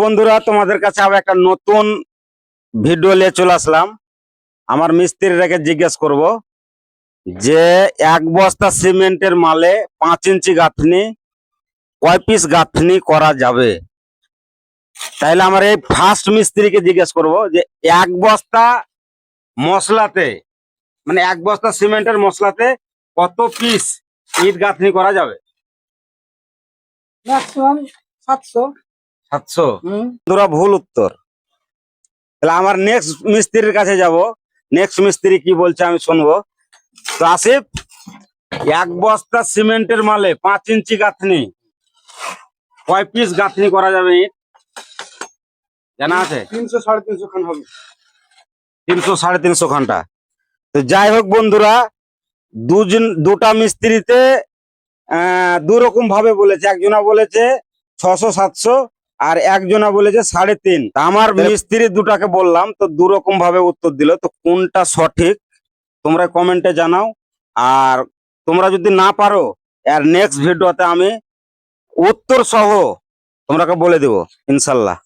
বন্ধুরা, তোমাদের কাছে আবার একটা নতুন ভিডিও নিয়ে চলে আসলাম। আমার মিস্ত্রিটাকে জিজ্ঞেস করব যে এক বস্তা সিমেন্টের মালে 5 ইঞ্চি গাঁথনি কয় পিস গাঁথনি করা যাবে। তাইলে আমার এই ফার্স্ট মিস্ত্রিকে জিজ্ঞেস করব যে এক বস্তা মশলাতে, মানে এক বস্তা সিমেন্টের মশলাতে কত পিস ইট গাঁথনি করা যাবে। ম্যাক্সিমাম 700। 700? বন্ধুরা, ভুল উত্তর। তাহলে আমার নেক্সট মিস্ত্রির কাছে যাব, নেক্সট মিস্ত্রি কি বলছে আমি শুনবো। তো আসিফ, এক বস্তা সিমেন্টের মালে 5 ইঞ্চি গাঁথনি কয় পিস গাঁথনি করা যাবে ইট জানা আছে? 300 350 খান হবে। 300 350 ঘন্টা। তো যাই হোক বন্ধুরা, দুটা মিস্ত্রিতে দু রকম ভাবে বলেছে। একজনা বলেছে 600 700 আর একজনা বলেছে 3.5। আমার মিস্ত্রি দুটাকে বললাম, তো দু রকম ভাবে উত্তর দিল। তো কোনটা সঠিক তোমরা কমেন্টে জানাও। আর তোমরা যদি না পারো, এর নেক্সট ভিডিওতে আমি উত্তর সহ তোমরাকে বলে দেবো ইনশাল্লাহ।